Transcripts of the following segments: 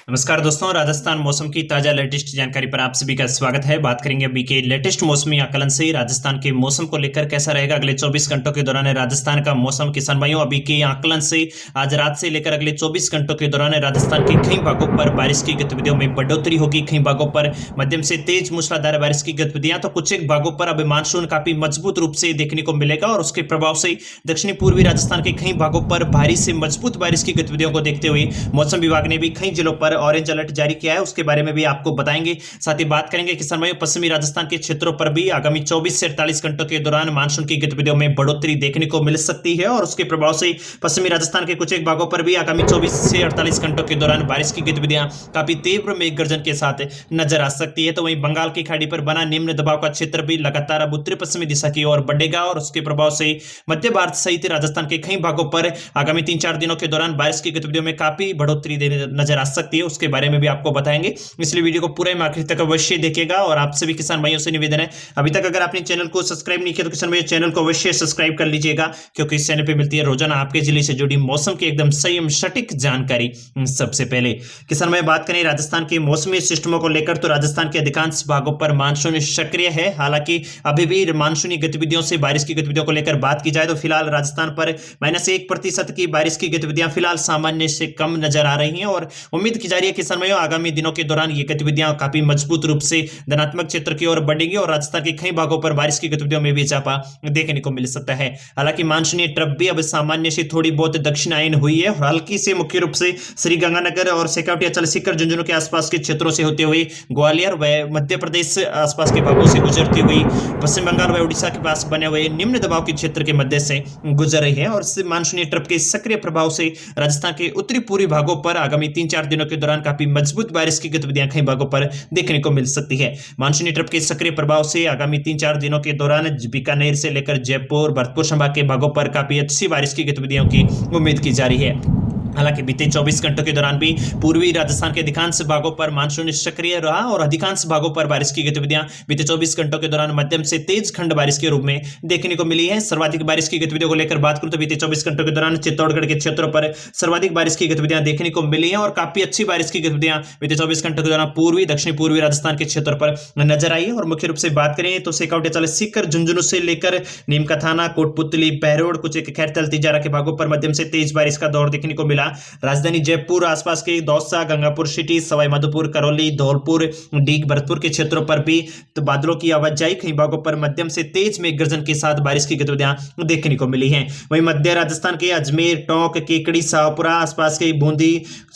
नमस्कार दोस्तों, राजस्थान मौसम की ताजा लेटेस्ट जानकारी पर आप सभी का स्वागत है। बात करेंगे अभी के लेटेस्ट मौसमी आकलन से राजस्थान के मौसम को लेकर कैसा रहेगा अगले 24 घंटों के दौरान राजस्थान का मौसम। किसान भाइयों, अभी के आकलन से आज रात से लेकर अगले 24 घंटों के दौरान राजस्थान के कई भागों पर बारिश की गतिविधियों में बढ़ोतरी होगी। कई भागों पर मध्यम से तेज मूसलाधार बारिश की गतिविधियां, तो कुछ एक भागों पर अब मानसून काफी मजबूत रूप से देखने को मिलेगा और उसके प्रभाव से दक्षिणी पूर्वी राजस्थान के कई भागों पर भारी से मजबूत बारिश की गतिविधियों को देखते हुए मौसम विभाग ने भी कई जिलों पर ऑरेंज अलर्ट जारी किया है। उसके बारे में भी आपको बताएंगे। साथ ही बात करेंगे किसान भाइयों, पश्चिमी राजस्थान के क्षेत्रों पर भी आगामी 24 से 48 घंटों के दौरान मानसून की गतिविधियों में बढ़ोतरी देखने को मिल सकती है और उसके प्रभाव से पश्चिमी राजस्थान के कुछ एक भागों पर भी आगामी 24 से 48 घंटों के दौरान बारिश की गतिविधियां काफी तीव्र मेघ गर्जन के साथ नजर आ सकती है। तो वहीं बंगाल की खाड़ी पर बना निम्न दबाव का क्षेत्र भी लगातार अब उत्तरी पश्चिमी दिशा की ओर बढ़ेगा और उसके प्रभाव से मध्य भारत सहित राजस्थान के कई भागों पर आगामी 3-4 दिनों के दौरान बारिश की गतिविधियों में काफी बढ़ोतरी नजर आ सकती है। उसके बारे में भी आपको बताएंगे, इसलिए वीडियो को पूरे आखिर तक अवश्य देखिएगा। और आप सभी किसान भाइयों से निवेदन है, अभी तक अगर आपने चैनल को सब्सक्राइब नहीं किया तो किसान भाइयों चैनल को अवश्य सब्सक्राइब कर लीजिएगा, क्योंकि इस चैनल पे मिलती है रोजाना आपके जिले से जुड़ी मौसम की एकदम सही एवं सटीक जानकारी। सबसे पहले किसान भाई बात करें राजस्थान के मौसमी सिस्टमों को लेकर, तो राजस्थान के अधिकांश भागों पर मानसून सक्रिय है। हालांकि अभी भी मानसूनी गतिविधियों से बारिश की गतिविधियों को लेकर बात की जाए तो फिलहाल राजस्थान पर -1% की बारिश की गतिविधियां फिलहाल सामान्य से कम नजर आ रही हैं और उम्मीद की जा रही है किसान भाइयों आगामी दिनों के दौरान ये गतिविधियां काफी मजबूत रूप से धनात्मक क्षेत्र की ओर बढ़ेंगी और राजस्थान के कई भागों पर बारिश की गतिविधियों में भी इजाफा देखने को मिल सकता है। हालांकि मानसूनी ट्रफ भी अब सामान्य से थोड़ी बहुत दक्षिणायन हुई है और हल्की से मुख्य रूप से श्रीगंगानगर और शेखावटी अंचल सीकर झुंझुनू के आसपास के क्षेत्रों से होते हुए ग्वालियर व मध्य प्रदेश आसपास के भागों से गुजरती हुई पश्चिम बंगाल व उड़ीसा के पास बने हुए निम्न दबाव के क्षेत्र के मध्य से गुजर रही है और मानसूनी ट्रफ के सक्रिय प्रभाव से राजस्थान के उत्तरी पूर्वी भागों पर आगामी 3-4 दिनों के दौरान काफी मजबूत बारिश की गतिविधियां कई भागों पर देखने को मिल सकती है। मानसूनी ट्रफ के सक्रिय प्रभाव से आगामी 3-4 दिनों के दौरान बीकानेर से लेकर जयपुर भरतपुर संभाग के भागों पर काफी अच्छी बारिश की गतिविधियों की उम्मीद की जा रही है। हालांकि बीते 24 घंटों के दौरान भी पूर्वी राजस्थान के अधिकांश भागों पर मानसून सक्रिय रहा और अधिकांश भागों पर बारिश की गतिविधियां बीते 24 घंटों के दौरान मध्यम से तेज खंड बारिश के रूप में देखने को मिली है। सर्वाधिक बारिश की गतिविधियों को लेकर बात करूं तो बीते 24 घंटों के दौरान चित्तौड़गढ़ के क्षेत्रों पर सर्वाधिक बारिश की गतिविधियां देखने को मिली है और काफी अच्छी बारिश की गतिविधियां बीते 24 घंटों के दौरान पूर्वी दक्षिण पूर्वी राजस्थान के क्षेत्रों पर नजर आई है। और मुख्य रूप से बात करें तो शेखावटी अंचल सीकर झुंझुनू से लेकर नीमका थाना कोटपुतली बहरोड कुछ एक खैरतल तिजारा के भागों पर मध्यम से तेज बारिश का दौर देखने को मिला। राजधानी जयपुर आसपास के दौसा गंगापुर सिटी सवाई माधोपुर करौली धौलपुर डीग भरतपुर के क्षेत्रों पर भी तो बादलों की आवाजाही कई भागों पर मध्यम से तेज मेघ गर्जन के साथ बारिश की गतिविधियां देखने को मिली हैं। वहीं मध्य राजस्थान के अजमेर टोंक केकड़ी शाहपुरा आसपास के बूंदी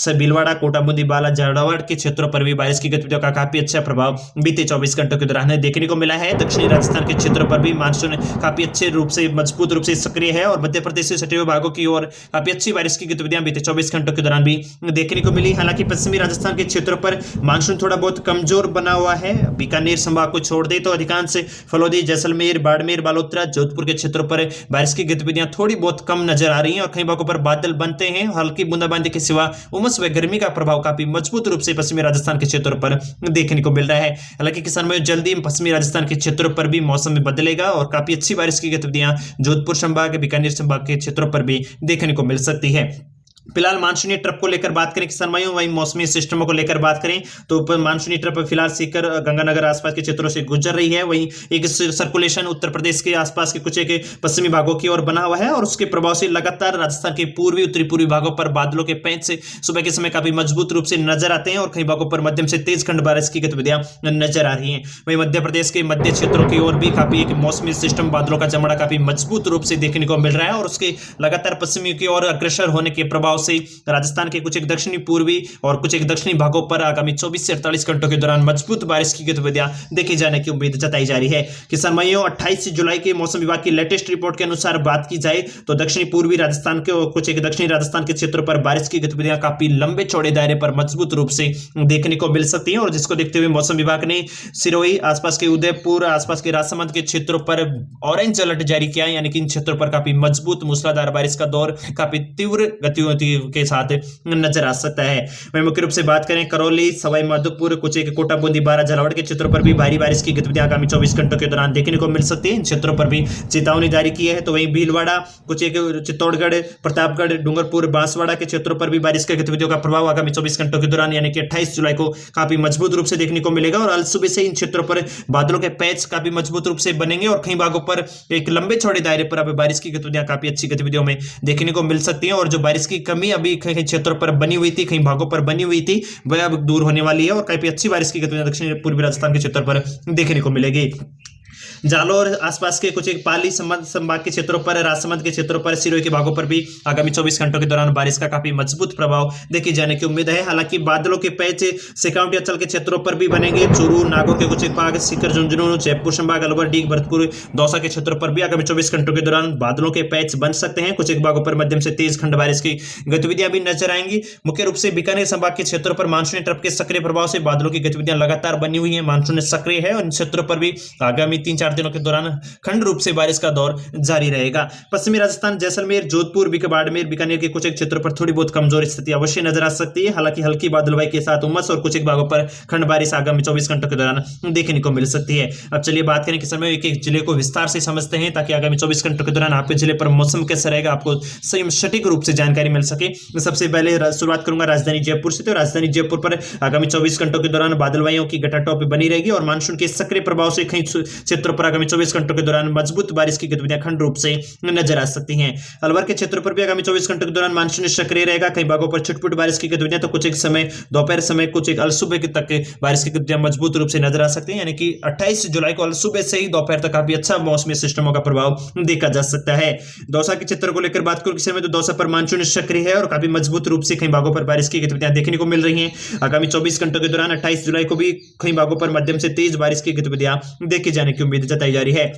भीलवाड़ा कोटा बूंदी बाला झालावाड़ के क्षेत्रों पर भी बारिश की गतिविधियों का काफी अच्छा प्रभाव बीते 24 घंटों के दौरान देखने को मिला है। दक्षिणी राजस्थान के क्षेत्रों पर भी मानसून काफी अच्छे रूप से मजबूत रूप से सक्रिय है और मध्य प्रदेश से सटे हुए भागों की ओर काफी अच्छी बारिश की गतिविधियां बीते 24 घंटों के दौरान भी देखने को मिली। हालांकि पश्चिमी राजस्थान के क्षेत्रों पर मानसून थोड़ा बहुत कमजोर बना हुआ है। बीकानेर संभाग को छोड़ दे तो अधिकांश फलोदी जैसलमेर बाड़मेर बालोतरा जोधपुर के क्षेत्रों पर बारिश की गतिविधियां थोड़ी बहुत कम नजर आ रही हैं और कई भागों पर बादल बनते हैं। हल्की बूंदाबांदी के सिवा उमस व गर्मी का प्रभाव काफी मजबूत रूप से पश्चिमी राजस्थान के क्षेत्रों पर देखने को मिल रहा है। हालांकि किसान भाइयों जल्दी पश्चिमी राजस्थान के क्षेत्रों पर भी मौसम में बदलेगा और काफी अच्छी बारिश की गतिविधियां जोधपुर संभाग बीकानेर संभाग के क्षेत्रों पर भी देखने को मिल सकती है। फिलहाल मानसूनी ट्रफ को लेकर बात करें किसान भाइयों, वहीं मौसमी सिस्टमों को लेकर बात करें तो मानसूनी ट्रफ फिलहाल सीकर गंगानगर आसपास के क्षेत्रों से गुजर रही है। वहीं एक सर्कुलेशन उत्तर प्रदेश के आसपास के कुछ एक पश्चिमी भागों की ओर बना हुआ है और उसके प्रभाव से लगातार राजस्थान के पूर्वी उत्तरी पूर्वी भागों पर बादलों के पैंच से सुबह के समय काफी मजबूत रूप से नजर आते हैं और कई भागों पर मध्यम से तेज खंड बारिश की गतिविधियां नजर आ रही है। वहीं मध्य प्रदेश के मध्य क्षेत्रों की ओर भी काफी एक मौसमी सिस्टम बादलों का जमड़ा काफी मजबूत रूप से देखने को मिल रहा है और उसके लगातार पश्चिमी की ओर अग्रसर होने के प्रभाव से राजस्थान के कुछ एक दक्षिणी पूर्वी और कुछ एक दक्षिणी भागों पर आगामी 24 से 48 घंटों के दौरान मजबूत बारिश की गतिविधियां देखी जाने की उम्मीद जताई जा रही है। किसान भाइयों 28 जुलाई के मौसम विभाग की लेटेस्ट रिपोर्ट के अनुसार बात की जाए तो दक्षिणी पूर्वी राजस्थान के और कुछ एक दक्षिणी राजस्थान के क्षेत्रों पर बारिश की गतिविधियां काफी लंबे चौड़े दायरे पर मजबूत रूप से देखने को मिल सकती है और जिसको देखते हुए मौसम विभाग ने सिरोही आसपास के उदयपुर आसपास के राजसमंद के क्षेत्रों पर ऑरेंज अलर्ट जारी किया, यानी कि इन क्षेत्रों पर काफी मजबूत मूसलाधार बारिश का दौर काफी तीव्र गतिविधियों के साथ नजर आ सकता है। वहीं मुख्य रूप से बात करें करौली, सवाई माधोपुर, कुछ एक कोटा, बूंदी, बारा, झालावाड़ के क्षेत्रों पर भी भारी बारिश की गतिविधियां आगामी 24 घंटों के दौरान देखने को मिल सकती है। इन क्षेत्रों पर भी चेतावनी जारी की है। तो वहीं भीलवाड़ा, कुछ एक चित्तौड़गढ़, प्रतापगढ़, डूंगरपुर, बांसवाड़ा के क्षेत्रों पर भी बारिश की गतिविधियों का प्रभाव आगामी 24 घंटों के दौरान यानी कि 28 जुलाई को काफी मजबूत रूप से देखने को मिलेगा। और आज सुबह से इन क्षेत्रों पर बादलों के पैच काफी मजबूत रूप से बनेंगे और कई भागों पर एक लंबे चौड़े दायरे पर अब बारिश की गतिविधियां काफी अच्छी गतिविधियों में देखने को मिल सकती हैं। और जो बारिश की कमी अभी कई क्षेत्रों पर बनी हुई थी, कई भागों पर बनी हुई थी, वह अब दूर होने वाली है और काफी अच्छी बारिश की गतिविधियां दक्षिण पूर्वी राजस्थान के क्षेत्रों पर देखने को मिलेगी। जालौर आसपास के कुछ एक पाली संभाग के क्षेत्रों पर, राजसमंद के क्षेत्रों पर, सिरोही के भागों पर भी आगामी 24 घंटों के दौरान बारिश का काफी मजबूत प्रभाव देखे जाने की उम्मीद है। हालांकि बादलों के पैच सिकाउंटी अंचल के क्षेत्रों पर भी बनेंगे। चूरू, नागौर के कुछ एक भाग, सीकर, झुंझुनू, जयपुर संभाग, अलवर, डीग, भरतपुर, दौसा के क्षेत्रों पर भी आगामी 24 घंटों के दौरान बादलों के पैच बन सकते हैं। कुछ एक भागों पर मध्यम से तेज खंड बारिश की गतिविधियां भी नजर आएंगी। मुख्य रूप से बीकानेर संभाग के क्षेत्रों पर मानसूनी ट्रफ के सक्रिय प्रभाव से बादलों की गतिविधियां लगातार बनी हुई है, मानसून सक्रिय है और इन क्षेत्रों पर भी आगामी 3-4 दिनों के दौरान खंड रूप से बारिश का दौर जारी रहेगा। पश्चिमी राजस्थान, जैसलमेर, जोधपुर, बाड़मेर, बीकानेर के कुछ एक क्षेत्रों पर थोड़ी बहुत कमजोर स्थिति अवश्य नजर आ सकती है। हालांकि हल्की बादलवाई के साथ उमस और कुछ एक भागों पर खंड बारिश आगामी 24 घंटों के दौरान देखने को मिल सकती है। अब चलिए बात करें कि समय एक एक जिले को विस्तार से समझते हैं ताकि आगामी 24 घंटों के दौरान आपके जिले पर मौसम कैसा रहेगा आपको सही सटीक रूप से जानकारी मिल सके। सबसे पहले शुरुआत करूंगा राजधानी जयपुर से। तो राजधानी जयपुर पर आगामी 24 घंटों के दौरान बादलवाइयों की घटाटोप बनी रहेगी और मानसून के सक्रिय प्रभाव से कई क्षेत्रों पर आगामी 24 घंटों के दौरान मजबूत बारिश की गतिविधियां खंड रूप से नजर आ सकती हैं। अलवर के क्षेत्रों पर भी आगामी 24 घंटों के दौरान मानसून सक्रिय रहेगा। कई भागों पर छुटपुट बारिश की गतिविधियां तो कुछ एक समय दोपहर समय, कुछ एक अलसुबह तक बारिश की गतिविधियां मजबूत रूप से नजर आ सकती हैं। यानी कि 28 जुलाई को अलसुबह से ही दोपहर तक काफी अच्छा मौसमी सिस्टमों का प्रभाव देखा जा सकता है। दौसा के क्षेत्र को लेकर बात करूं, किसी में तो दौसा पर मानसून सक्रिय है और काफी मजबूत रूप से कई भागों पर बारिश की गतिविधियां देखने को मिल रही हैं। आगामी 24 घंटों के दौरान 28 जुलाई को भी कई भागों पर मध्यम से तेज बारिश की गतिविधियां देखे जाने की उम्मीद जताई जा रही है।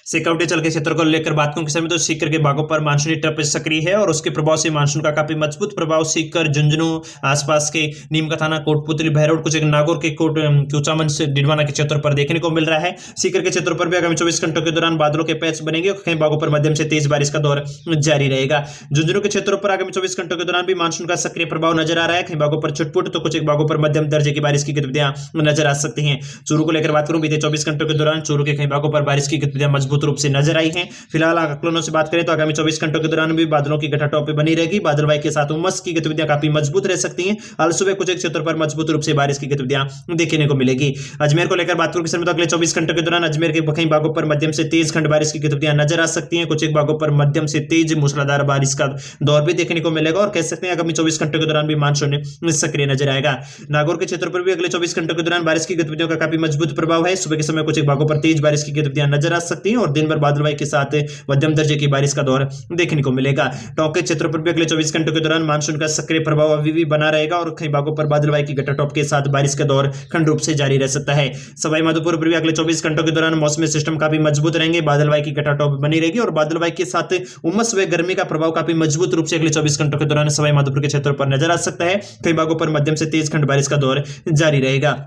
सिकाउटी चल के क्षेत्र को लेकर बात करूं, किसी में तो सीकर के भागों पर मानसूनी ट्रफ सक्रिय है और उसके प्रभाव से मानसून का काफी मजबूत प्रभाव सीकर, झुंझुनू, आसपास के नीम का थाना, कोटपुतली, भैरव, कुछ एक नागौर के कुचामन से डिडवाना के क्षेत्र पर देखने को मिल रहा है। सीकर के क्षेत्रों पर भी आगामी 24 घंटों के दौरान बादलों के पैच बनेंगे और कई भागों पर मध्यम से तेज बारिश का दौर जारी रहेगा। झुंझुनू के क्षेत्रों पर आगामी 24 घंटों के दौरान भी मानसून का सक्रिय प्रभाव नजर आ रहा है। कई भागों पर छुटपुट तो कुछ एक भागों पर मध्यम दर्जे की बारिश की गतिविधियां नजर आ सकती हैं। चूरू को लेकर बात करूं, बीते 24 घंटों के दौरान चूरू के कई भागों पर बारिश की गतिविधियां मजबूत रूप से नजर आई हैं। फिलहाल आकलनों से बात करें तो आगामी 24 घंटों के दौरान भी बादलों की घटाटोप बनी रहेगी। बादलवाई के साथ उमस की गतिविधियां काफी मजबूत रह सकती हैं। आज सुबह कुछ एक क्षेत्रों पर मजबूत रूप से बारिश की गतिविधियां देखने को मिलेगी। अजमेर को लेकर बात करूं, किसी में तो अगले 24 घंटों के दौरान अजमेर के कई भागों पर मध्यम से तेज खंड बारिश की गतिविधियां नजर आ सकती हैं। कुछ एक भागों पर मध्यम से तेज मूसलाधार बारिश का दौर भी देखने को मिलेगा और कह सकते हैं आगामी 24 घंटों के दौरान भी मानसून सक्रिय नजर आएगा। नागौर के क्षेत्र पर भी अगले 24 घंटों के दौरान बारिश की गतिविधियों का काफी मजबूत प्रभाव है। सुबह के समय कुछ एक भागों पर तेज बारिश की गतिविधियां नजर आ सकती हैं और दिन भर बादलवाई के साथ मध्यम दर्जे की बारिश का दौर देखने को मिलेगा। टोंक के क्षेत्र पर भी अगले 24 घंटों के दौरान मानसून का सक्रिय प्रभाव अभी भी बना रहेगा और कई भागों पर बादलवाई की घटाटोप के साथ बारिश का दौर खंड रूप से जारी रह सकता है। सवाई माधोपुर पर भी अगले 24 घंटों के दौरान मौसमी सिस्टम काफी मजबूत रहेंगे। बादलवाई की घटाटोप बनी रहेगी और बादलवाई के साथ उमस व गर्मी का प्रभाव काफी मजबूत रूप से अगले 24 घंटों के दौरान सवाई माधोपुर के क्षेत्रों पर नजर आ सकता है। कई भागों पर मध्यम से तेज खंड बारिश का दौर जारी रहेगा।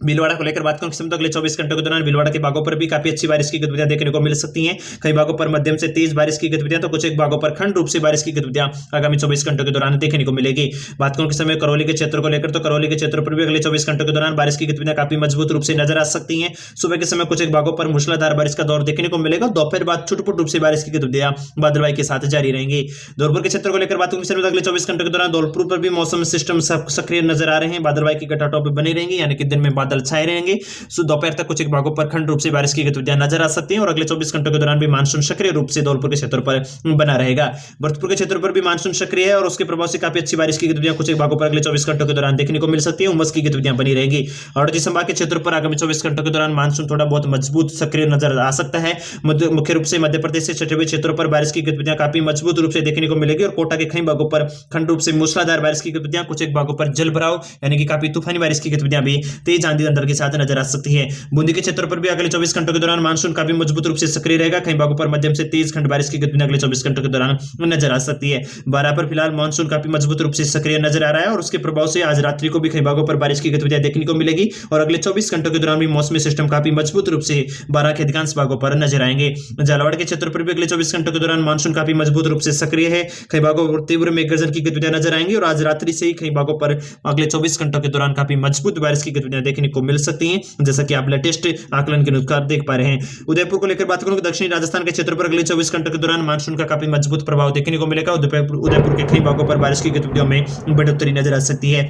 भीलवाड़ा को लेकर बात करूं, तो अगले 24 घंटों के दौरान भीलवाड़ा के भागों पर भी काफी अच्छी बारिश की गतिविधियां देखने को मिल सकती हैं। कई भागों पर मध्यम से तेज बारिश की गतिविधियां तो कुछ एक भागों पर खंड रूप से बारिश की गतिविधियां आगामी 24 घंटों के दौरान देखने को मिलेगी। बात करूं किस समय करौली के क्षेत्र को लेकर, तो करौली के क्षेत्र पर भी अगले 24 घंटों के दौरान बारिश की गतिविधियां काफी मजबूत रूप से नजर आ सकती हैं। सुबह के समय कुछ एक भागों पर मूसलाधार बारिश का दौर देखने को मिलेगा। दोपहर बाद छुटपुट रूप से बारिश की गतिविधियां बादलवाई के साथ जारी रहेंगी। धौलपुर के क्षेत्र को लेकर बात करूं, अगले 24 घंटों के दौरान धौलपुर पर भी मौसम सिस्टम सक्रिय नजर आ रहे हैं। बादलवाई की घटाटोप बनी रहेंगी यानी कि दिन में बादल छाए रहेंगे। दोपहर तक कुछ एक भागों पर खंड रूप से बारिश की गतिविधियां नजर आ सकती हैं और अगले 24 घंटों के दौरान भी मानसून सक्रिय रूप से धौलपुर के क्षेत्र पर बना रहेगा। भरतपुर के क्षेत्र पर भी मानसून सक्रिय है और उसके प्रभाव से काफी अच्छी बारिश की गतिविधियां कुछ एक भागों पर अगले 24 घंटों के दौरान देखने को मिल सकती है। उमस की गतिविधियां बनी रहेगी। अड़ती संभाग के क्षेत्र पर आगामी 24 घंटों के दौरान मानसून थोड़ा बहुत मजबूत सक्रिय नजर आ सकता है। मुख्य रूप से मध्य प्रदेश से सटे हुए क्षेत्रों पर बारिश की गतिविधियां काफी मजबूत रूप से देखने को मिलेगी और कोटा के कई भागों पर खंड रूप से मूसलाधार बारिश की गतिविधियां, कुछ एक भागों पर जल भराव यानी कि काफी तूफानी बारिश की गतिविधियां भी, तेज आंधी आंधी अंदर के साथ नजर आ सकती है। बूंदी के क्षेत्रों पर भी अगले 24 घंटों के दौरान मानसून काफी मजबूत रूप से सक्रिय रहेगा। कई भागों पर मध्यम से तेज खंड बारिश की गतिविधियां अगले 24 घंटों के दौरान नजर आ सकती है। बारह पर फिलहाल मानसून काफी मजबूत रूप से सक्रिय नजर आ रहा है और उसके प्रभाव से आज रात्रि को भी कई भागों पर बारिश की गतिविधियां देखने को मिलेगी और अगले 24 घंटों के दौरान भी मौसमी सिस्टम काफी मजबूत रूप से बारह के अधिकांश भागों पर नजर आएंगे। झालावाड़ के क्षेत्र पर भी अगले 24 घंटों के दौरान मानसून काफी मजबूत रूप से सक्रिय है। कई भागों पर तीव्र मेघ गर्जन की गतिविधियां नजर आएंगी और आज रात्रि से ही कई भागों पर अगले 24 घंटों के दौरान काफी मजबूत बारिश की गतिविधियां देखने को मिल सकती हैं, जैसा कि आप लेटेस्ट आकलन के अनुसार देख पा रहे हैं। उदयपुर को लेकर बात करूं तो दक्षिणी राजस्थान के क्षेत्र पर अगले 24 घंटों के दौरान मानसून का काफी मजबूत प्रभाव देखने को मिलेगा। उदयपुर के कई भागों पर बारिश की गतिविधियों में बढ़ोतरी नजर आ सकती है।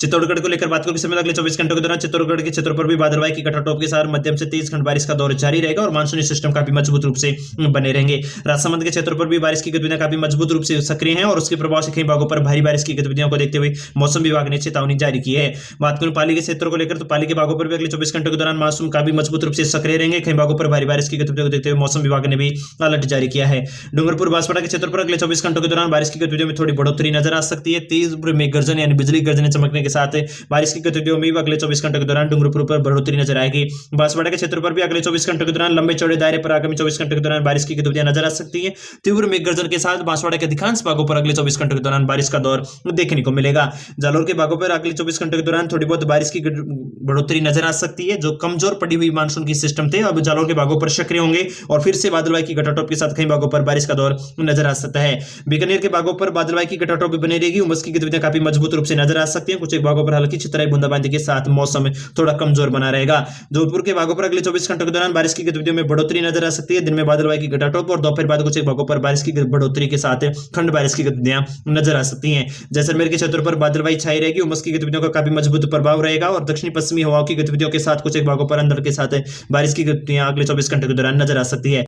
चित्तौड़गढ़ को लेकर बात करें समय अगले 24 घंटों के दौरान चित्तौड़गढ़ के क्षेत्रों पर भी बादलवाई की कटाटोप के साथ मध्यम से तेज खंड बारिश का दौर जारी रहेगा और मानसूनी सिस्टम काफी मजबूत रूप से बने रहेंगे। राजसमंद के क्षेत्रों पर भी बारिश की गतिविधियां काफी मजबूत रूप से सक्रिय हैं और उसके प्रभाव से कई भागों पर भारी बारिश की गतिविधियों को देखते हुए मौसम विभाग ने चेतावनी जारी की है। बात करूं पाली के क्षेत्रों को लेकर तो पाली के भागों पर भी अगले 24 घंटों के दौरान मानसून काफी मजबूत रूप से सक्रिय रहेंगे। कई भागों पर भारी बारिश की गतिविधियों को देखते हुए मौसम विभाग ने भी अलर्ट जारी किया है। डूंगरपुर बांसवाड़ा के क्षेत्र पर अगले 24 घंटों के दौरान बारिश की गतिविधियों में थोड़ी बढ़ोतरी नजर आ सकती है। तेज मेघ गर्जन यानी बिजली गर्जन चमकने के साथ बारिश की गतिविधियों में अगले 24 घंटों के दौरान डूंगरपुर पर बढ़ोतरी नजर आएगी। बांसवाड़ा के क्षेत्र पर भी अगले 24 घंटों के दौरान लंबे चौड़े दायरे पर आगामी 24 घंटों के दौरान बारिश की गतिविधियां नजर आ सकती है। तीव्र मेघ गर्जन के साथ बांसवाड़ा के अधिकांश भागों पर अगले 24 घंटों के दौरान बारिश का दौर देखने को मिलेगा। जालौर के भागों पर अगले 24 घंटों के दौरान थोड़ी बहुत बारिश की बढ़ोतरी नजर आ सकती है। जो कमजोर पड़ी हुई मानसून की सिस्टम थे अब जालौर के भागों पर सक्रिय होंगे और फिर से बादलवाई की घटाटोप के साथ कई भागों पर बारिश का दौर नजर आ सकता है। बीकानेर के भागों पर बादलवाई की घटाटोप बनी रहेगी। उमस की गतिविधियां काफी मजबूत रूप से नजर आ सकती है। कुछ एक भागों पर हल्की छितराई बूंदाबांदी के साथ मौसम थोड़ा कमजोर बना रहेगा। जोधपुर के भागों पर अगले 24 घंटों के दौरान बारिश की गतिविधियों में बढ़ोतरी नजर आ सकती है। दिन में बादलवाई की घटाटोप और दोपहर बाद कुछ एक भागों पर बारिश की बढ़ोतरी के साथ खंड बारिश की गतिविधियां नजर आ सकती हैं। जैसलमेर के क्षेत्रों पर बादलवाई छाई रहेगी। उमस की गतिविधियों का काफी मजबूत प्रभाव रहेगा और दक्षिणी पश्चिमी हवाओं की गतिविधियों के साथ कुछ एक भागों पर अंदर के साथ बारिश की गतिविधियां अगले 24 घंटों के दौरान नजर आ सकती है।